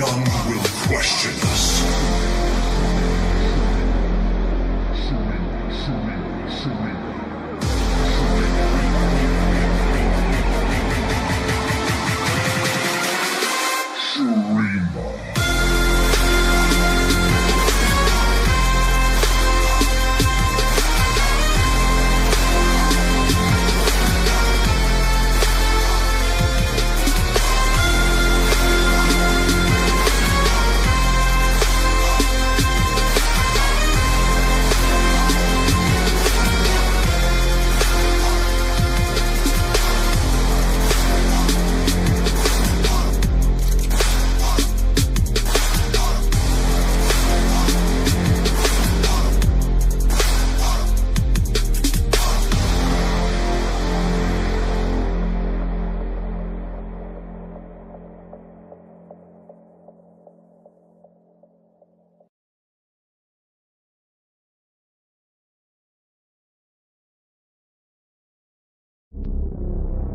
None will question us.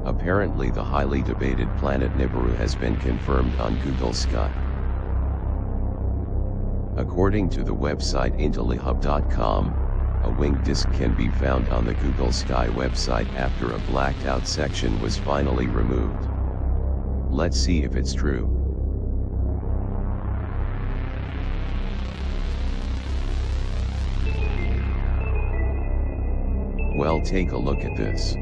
Apparently the highly debated planet Nibiru has been confirmed on Google Sky. According to the website intellihub.com, a winged disk can be found on the Google Sky website after a blacked out section was finally removed. Let's see if it's true. Well, take a look at this.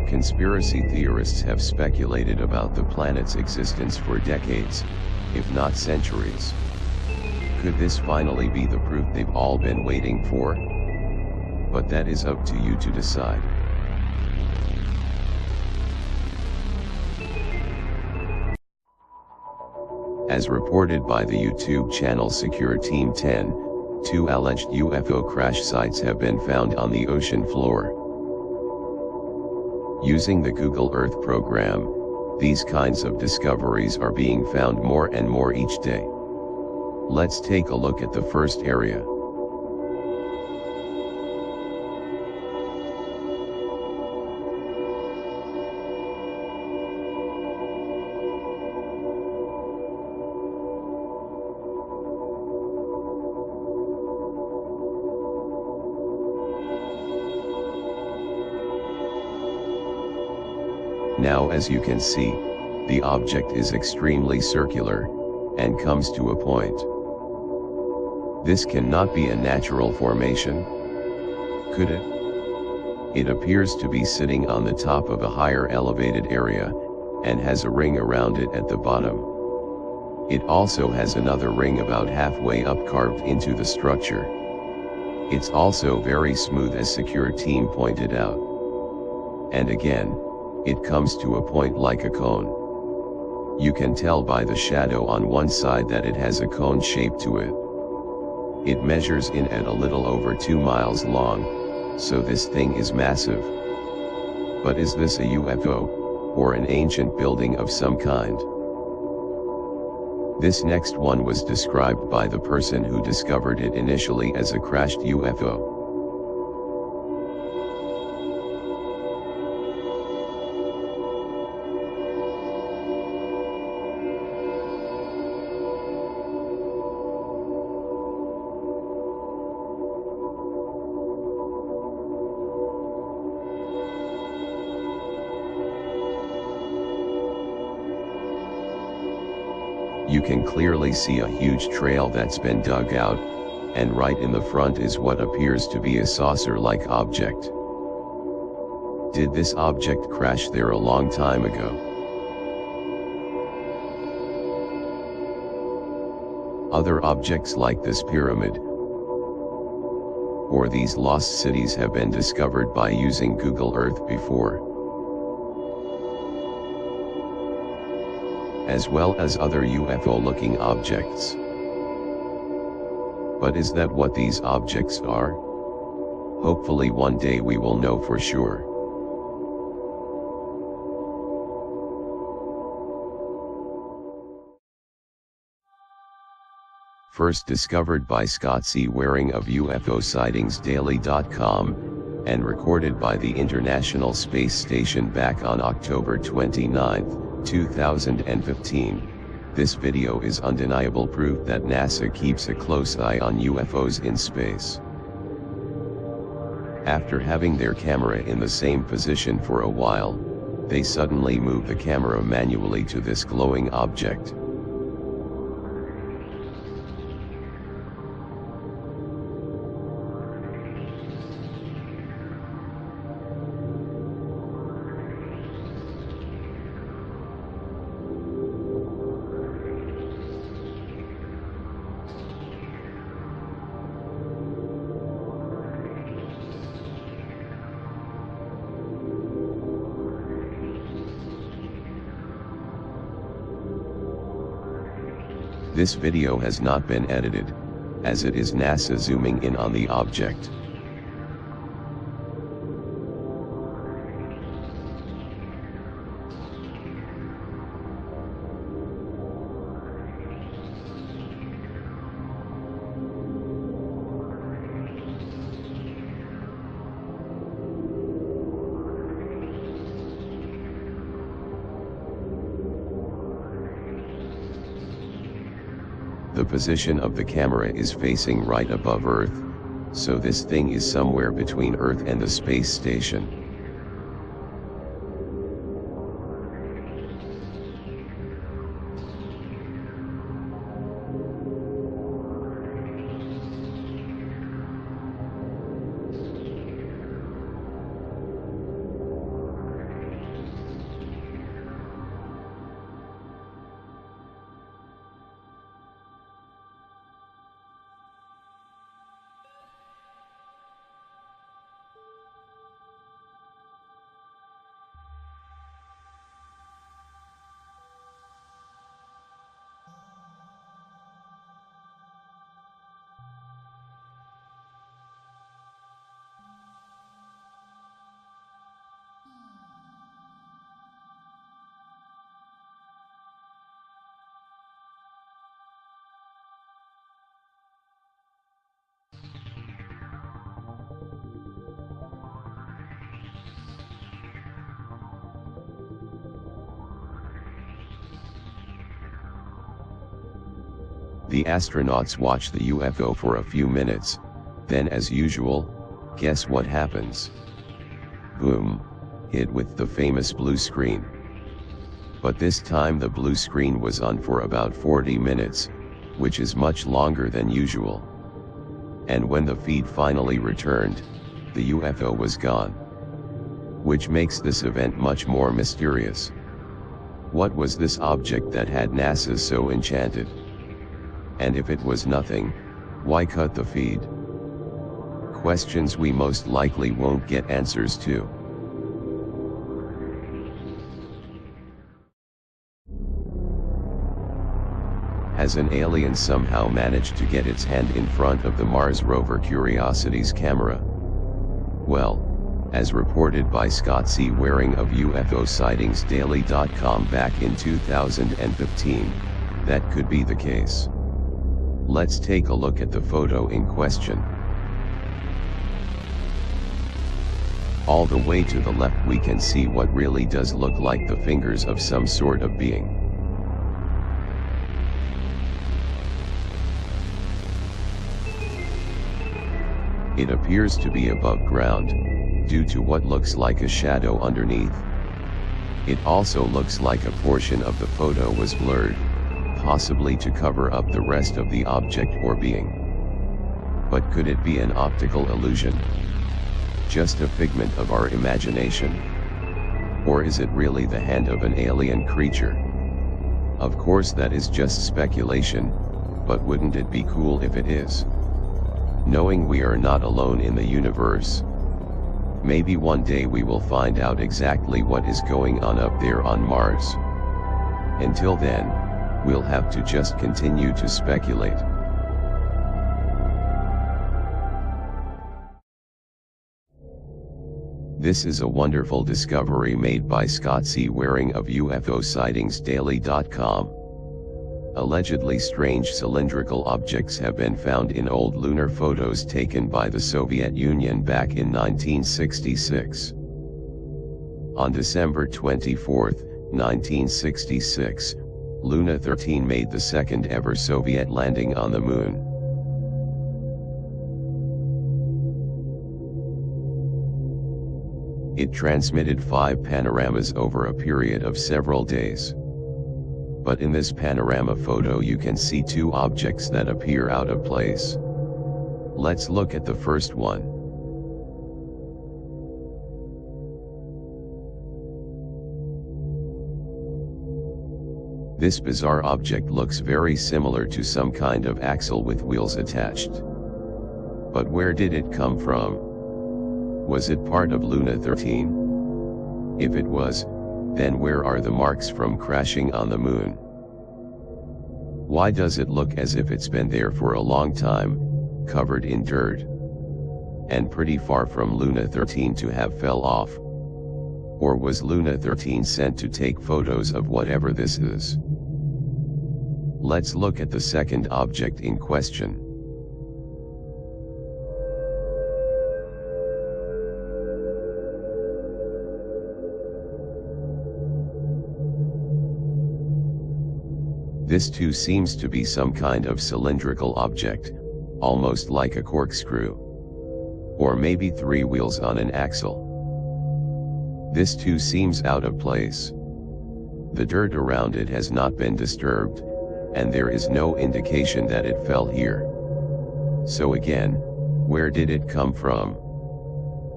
Conspiracy theorists have speculated about the planet's existence for decades, if not centuries. Could this finally be the proof they've all been waiting for? But that is up to you to decide. As reported by the YouTube channel Secure Team 10, 2 alleged UFO crash sites have been found on the ocean floor. Using the Google Earth program, these kinds of discoveries are being found more and more each day. Let's take a look at the first area. Now, as you can see, the object is extremely circular, and comes to a point. This cannot be a natural formation, could it? It appears to be sitting on the top of a higher elevated area, and has a ring around it at the bottom. It also has another ring about halfway up carved into the structure. It's also very smooth, as Secure Team pointed out. And again, it comes to a point like a cone. You can tell by the shadow on one side that it has a cone shape to it. It measures in at a little over 2 miles long, so this thing is massive. But is this a UFO, or an ancient building of some kind? This next one was described by the person who discovered it initially as a crashed UFO. You can clearly see a huge trail that's been dug out, and right in the front is what appears to be a saucer-like object. Did this object crash there a long time ago? Other objects like this pyramid or these lost cities have been discovered by using Google Earth before, as well as other UFO-looking objects. But is that what these objects are? Hopefully one day we will know for sure. First discovered by Scott C. Waring of UFOsightingsdaily.com, and recorded by the International Space Station back on October 29, 2015, this video is undeniable proof that NASA keeps a close eye on UFOs in space. After having their camera in the same position for a while, they suddenly move the camera manually to this glowing object. This video has not been edited, as it is NASA zooming in on the object. The position of the camera is facing right above Earth, so this thing is somewhere between Earth and the space station. The astronauts watch the UFO for a few minutes, then as usual, guess what happens? Boom, hit with the famous blue screen. But this time the blue screen was on for about 40 minutes, which is much longer than usual. And when the feed finally returned, the UFO was gone. Which makes this event much more mysterious. What was this object that had NASA so enchanted? And if it was nothing, why cut the feed? Questions we most likely won't get answers to. Has an alien somehow managed to get its hand in front of the Mars rover Curiosity's camera? Well, as reported by Scott C. Waring of UFOsightingsdaily.com back in 2015, that could be the case. Let's take a look at the photo in question. All the way to the left we can see what really does look like the fingers of some sort of being. It appears to be above ground, due to what looks like a shadow underneath. It also looks like a portion of the photo was blurred, possibly to cover up the rest of the object or being. But could it be an optical illusion? Just a figment of our imagination? Or is it really the hand of an alien creature? Of course that is just speculation, but wouldn't it be cool if it is? Knowing we are not alone in the universe. Maybe one day we will find out exactly what is going on up there on Mars. Until then, we'll have to just continue to speculate. This is a wonderful discovery made by Scott C. Waring of UFOsightingsdaily.com. Allegedly strange cylindrical objects have been found in old lunar photos taken by the Soviet Union back in 1966. On December 24, 1966, Luna 13 made the second ever Soviet landing on the Moon. It transmitted 5 panoramas over a period of several days. But in this panorama photo you can see 2 objects that appear out of place. Let's look at the first one. This bizarre object looks very similar to some kind of axle with wheels attached. But where did it come from? Was it part of Luna 13? If it was, then where are the marks from crashing on the Moon? Why does it look as if it's been there for a long time, covered in dirt? And pretty far from Luna 13 to have fell off. Or was Luna 13 sent to take photos of whatever this is? Let's look at the second object in question. This too seems to be some kind of cylindrical object, almost like a corkscrew. Or maybe 3 wheels on an axle. This too seems out of place. The dirt around it has not been disturbed, and there is no indication that it fell here. So again, where did it come from?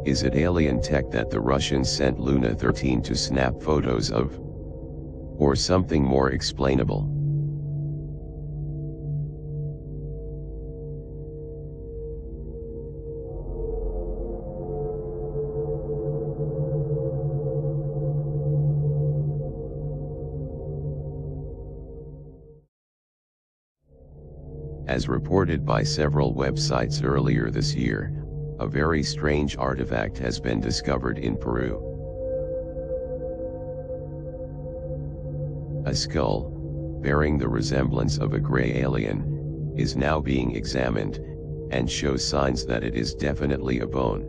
Is it alien tech that the Russians sent Luna 13 to snap photos of? Or something more explainable? As reported by several websites earlier this year, a very strange artifact has been discovered in Peru. A skull, bearing the resemblance of a gray alien, is now being examined, and shows signs that it is definitely a bone.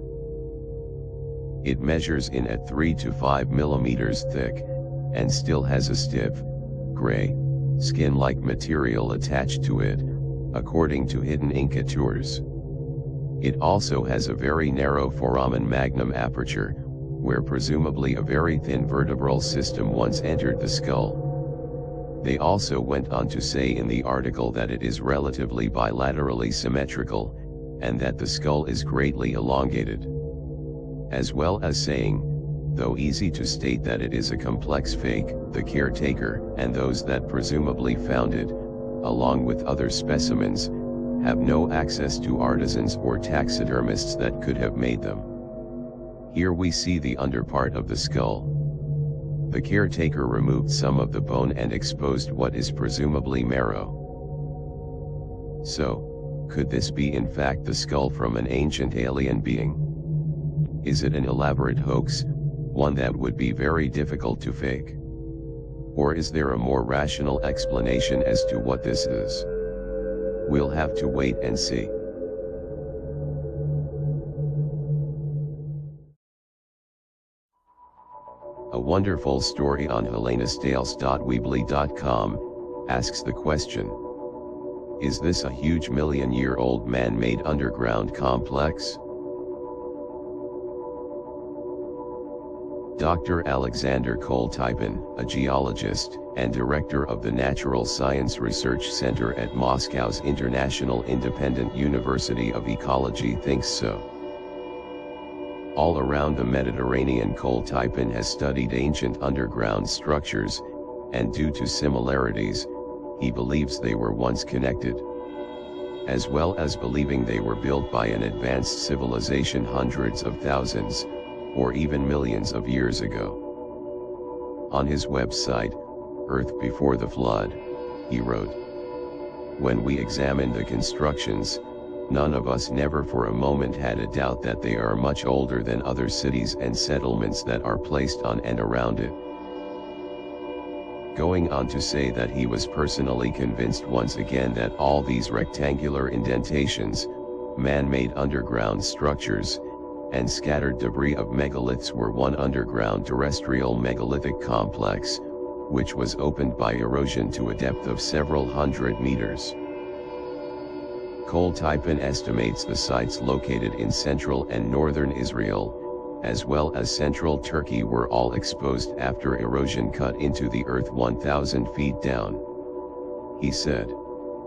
It measures in at 3 to 5 millimeters thick, and still has a stiff, gray, skin-like material attached to it, according to hidden incatures. It also has a very narrow foramen magnum aperture, where presumably a very thin vertebral system once entered the skull. They also went on to say in the article that it is relatively bilaterally symmetrical, and that the skull is greatly elongated. As well as saying, though easy to state, that it is a complex fake, the caretaker and those that presumably found it, along with other specimens, have no access to artisans or taxidermists that could have made them. Here we see the underpart of the skull. The caretaker removed some of the bone and exposed what is presumably marrow. So, could this be in fact the skull from an ancient alien being? Is it an elaborate hoax, one that would be very difficult to fake? Or is there a more rational explanation as to what this is? We'll have to wait and see. A wonderful story on helenasdales.weebly.com asks the question: is this a huge million-year-old man-made underground complex? Dr. Alexander Koltypin, a geologist and director of the Natural Science Research Center at Moscow's International Independent University of Ecology, thinks so. All around the Mediterranean, Koltypin has studied ancient underground structures, and due to similarities, he believes they were once connected, as well as believing they were built by an advanced civilization hundreds of thousands, or even millions of years ago. On his website, Earth Before the Flood, he wrote, "When we examined the constructions, none of us never for a moment had a doubt that they are much older than other cities and settlements that are placed on and around it." Going on to say that he was personally convinced once again that all these rectangular indentations, man-made underground structures, and scattered debris of megaliths were one underground terrestrial megalithic complex, which was opened by erosion to a depth of several hundred meters. Koltypin estimates the sites located in central and northern Israel, as well as central Turkey, were all exposed after erosion cut into the earth 1,000 feet down. He said,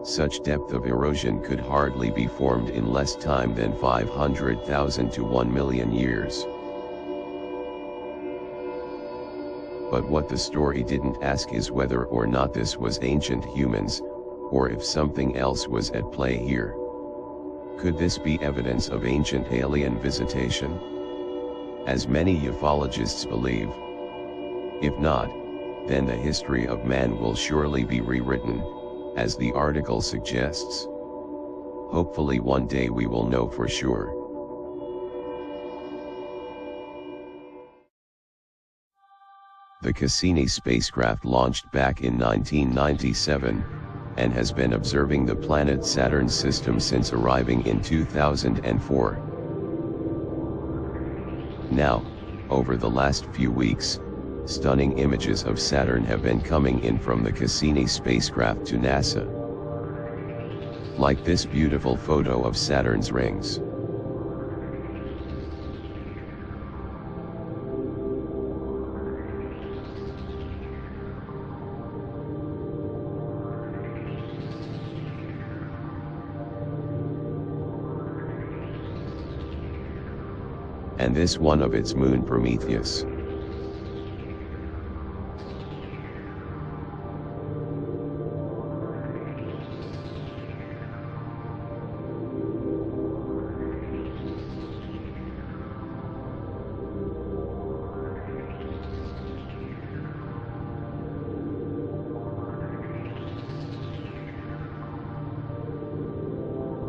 "Such depth of erosion could hardly be formed in less time than 500,000 to 1 million years. But what the story didn't ask is whether or not this was ancient humans, or if something else was at play here. Could this be evidence of ancient alien visitation? As many ufologists believe. If not, then the history of man will surely be rewritten, as the article suggests. Hopefully one day we will know for sure." The Cassini spacecraft launched back in 1997, and has been observing the planet Saturn's system since arriving in 2004. Now, over the last few weeks, stunning images of Saturn have been coming in from the Cassini spacecraft to NASA. Like this beautiful photo of Saturn's rings. And this one of its moon Prometheus.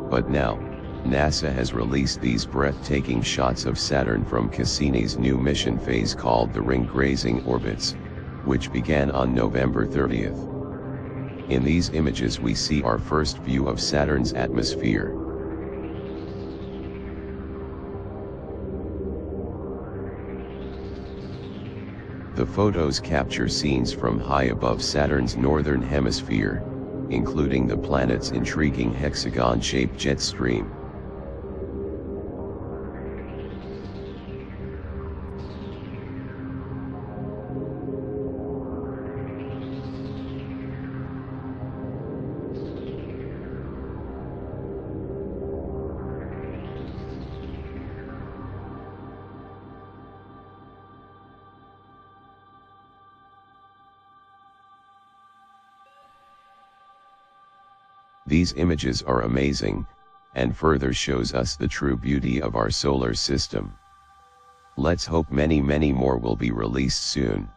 But now, NASA has released these breathtaking shots of Saturn from Cassini's new mission phase called the Ring Grazing Orbits, which began on November 30th. In these images we see our first view of Saturn's atmosphere. The photos capture scenes from high above Saturn's northern hemisphere, including the planet's intriguing hexagon-shaped jet stream. These images are amazing, and further shows us the true beauty of our solar system. Let's hope many more will be released soon.